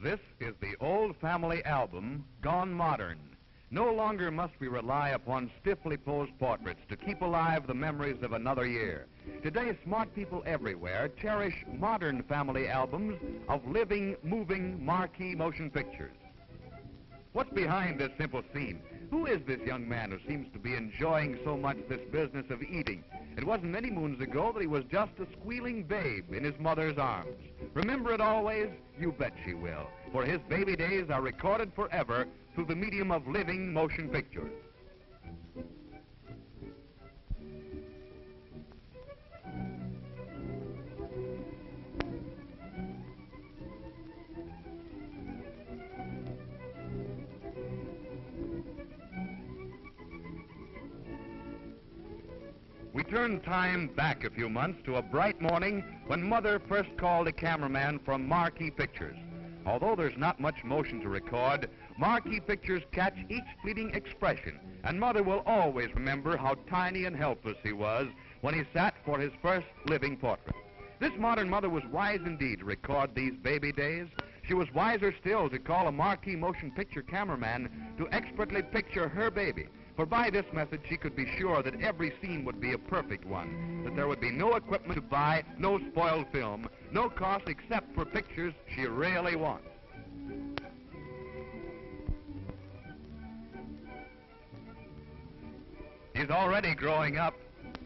This is the old family album gone modern. No longer must we rely upon stiffly posed portraits to keep alive the memories of another year. Today, smart people everywhere cherish modern family albums of living, moving, marquee motion pictures. What's behind this simple scene? Who is this young man who seems to be enjoying so much this business of eating? It wasn't many moons ago that he was just a squealing babe in his mother's arms. Remember it always? You bet she will. For his baby days are recorded forever through the medium of living motion pictures. We turn time back a few months to a bright morning when Mother first called a cameraman from Marquee Pictures. Although there's not much motion to record, Marquee Pictures catch each fleeting expression, and Mother will always remember how tiny and helpless he was when he sat for his first living portrait. This modern mother was wise indeed to record these baby days. She was wiser still to call a Marquee motion picture cameraman to expertly picture her baby. For by this method, she could be sure that every scene would be a perfect one, that there would be no equipment to buy, no spoiled film, no cost except for pictures she really wants. He's already growing up.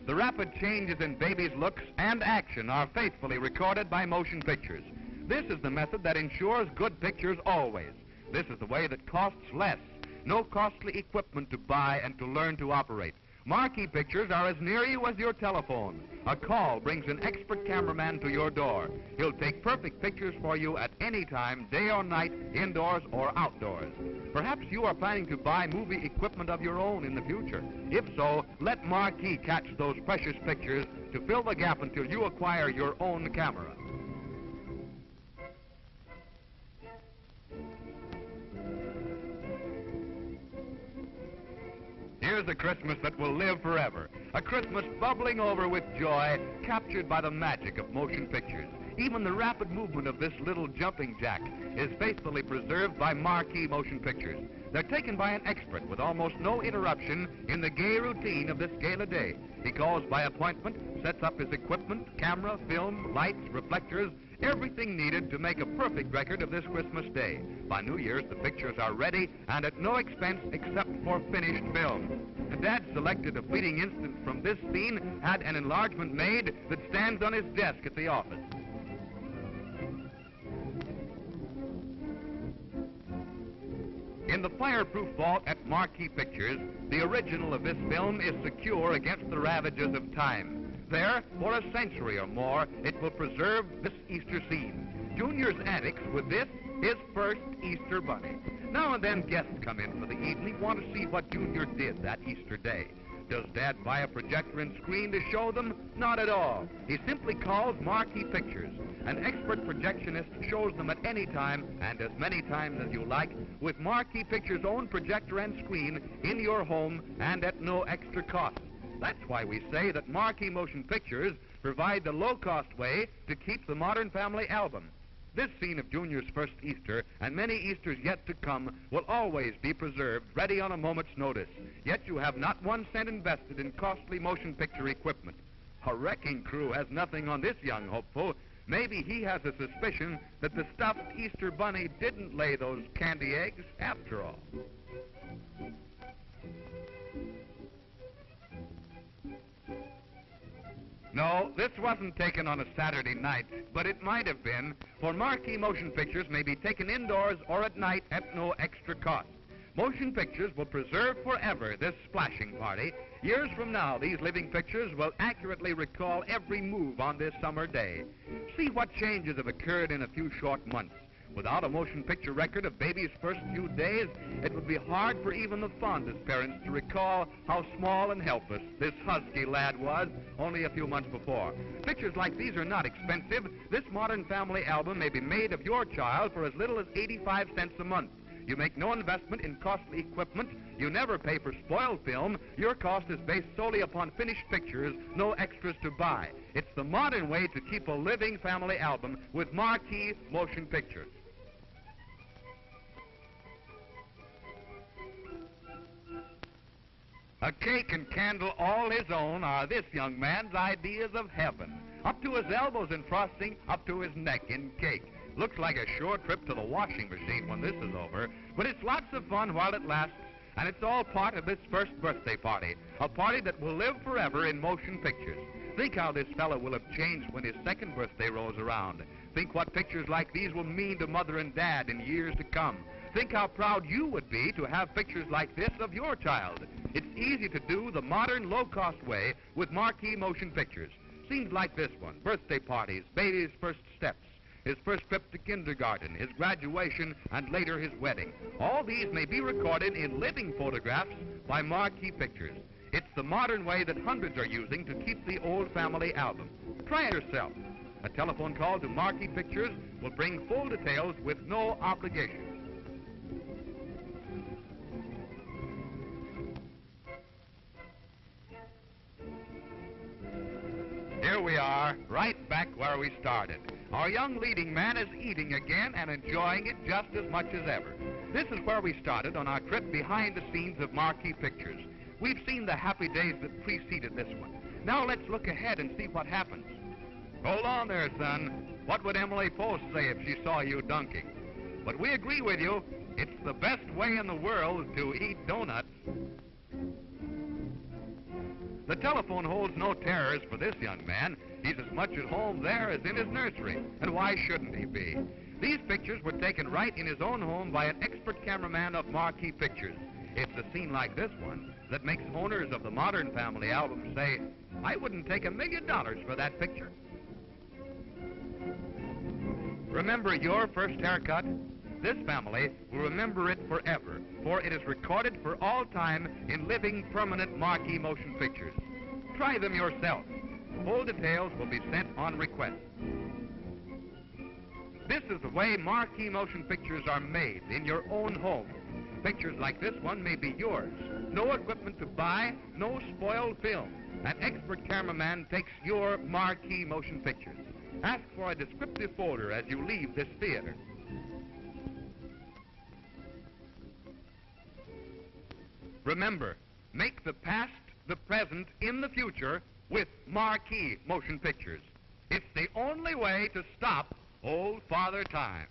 The rapid changes in baby's looks and action are faithfully recorded by motion pictures. This is the method that ensures good pictures always. This is the way that costs less. No costly equipment to buy and to learn to operate. Marquee Pictures are as near you as your telephone. A call brings an expert cameraman to your door. He'll take perfect pictures for you at any time, day or night, indoors or outdoors. Perhaps you are planning to buy movie equipment of your own in the future. If so, let Marquee catch those precious pictures to fill the gap until you acquire your own camera. Here's a Christmas that will live forever. A Christmas bubbling over with joy, captured by the magic of motion pictures. Even the rapid movement of this little jumping jack is faithfully preserved by Marquee motion pictures. They're taken by an expert with almost no interruption in the gay routine of this gala day. He calls by appointment, sets up his equipment, camera, film, lights, reflectors, everything needed to make a perfect record of this Christmas day. By New Year's, the pictures are ready and at no expense except for finished film. Dad selected a fleeting instant from this scene, had an enlargement made that stands on his desk at the office. In the fireproof vault at Marquee Pictures, the original of this film is secure against the ravages of time. There, for a century or more, it will preserve this Easter scene. Junior's antics with this, his first Easter bunny. Now and then guests come in for the evening, want to see what Junior did that Easter day. Does Dad buy a projector and screen to show them? Not at all. He simply calls Marquee Pictures. An expert projectionist shows them at any time, and as many times as you like, with Marquee Pictures' own projector and screen in your home and at no extra cost. That's why we say that Marquee Motion Pictures provide the low-cost way to keep the modern family album. This scene of Junior's first Easter, and many Easters yet to come, will always be preserved, ready on a moment's notice. Yet you have not 1 cent invested in costly motion picture equipment. A wrecking crew has nothing on this young hopeful. Maybe he has a suspicion that the stuffed Easter bunny didn't lay those candy eggs after all. No, this wasn't taken on a Saturday night, but it might have been, for Marquee motion pictures may be taken indoors or at night at no extra cost. Motion pictures will preserve forever this splashing party. Years from now, these living pictures will accurately recall every move on this summer day. See what changes have occurred in a few short months. Without a motion picture record of baby's first few days, it would be hard for even the fondest parents to recall how small and helpless this husky lad was only a few months before. Pictures like these are not expensive. This modern family album may be made of your child for as little as 85 cents a month. You make no investment in costly equipment. You never pay for spoiled film. Your cost is based solely upon finished pictures, no extras to buy. It's the modern way to keep a living family album with Marquee Motion Pictures. A cake and candle all his own are this young man's ideas of heaven. Up to his elbows in frosting, up to his neck in cake. Looks like a short trip to the washing machine when this is over, but it's lots of fun while it lasts, and it's all part of this first birthday party, a party that will live forever in motion pictures. Think how this fellow will have changed when his second birthday rolls around. Think what pictures like these will mean to Mother and Dad in years to come. Think how proud you would be to have pictures like this of your child. It's easy to do the modern, low-cost way with marquee motion pictures. Scenes like this one, birthday parties, baby's first steps, his first trip to kindergarten, his graduation, and later his wedding. All these may be recorded in living photographs by marquee pictures. It's the modern way that hundreds are using to keep the old family album. Try it yourself. A telephone call to Marquee Pictures will bring full details with no obligation. Here we are, right back where we started. Our young leading man is eating again and enjoying it just as much as ever. This is where we started on our trip behind the scenes of Marquee Pictures. We've seen the happy days that preceded this one. Now let's look ahead and see what happens. Hold on there, son. What would Emily Post say if she saw you dunking? But we agree with you. It's the best way in the world to eat donuts. The telephone holds no terrors for this young man. He's as much at home there as in his nursery. And why shouldn't he be? These pictures were taken right in his own home by an expert cameraman of Marquee Pictures. It's a scene like this one that makes owners of the Modern Family album say, I wouldn't take $1 million for that picture. Remember your first haircut? This family will remember it forever, for it is recorded for all time in living, permanent marquee motion pictures. Try them yourself. Full details will be sent on request. This is the way marquee motion pictures are made in your own home. Pictures like this one may be yours. No equipment to buy, no spoiled film. An expert cameraman takes your marquee motion pictures. Ask for a descriptive folder as you leave this theater. Remember, make the past, the present, in the future with Marquee Motion Pictures. It's the only way to stop old Father Time.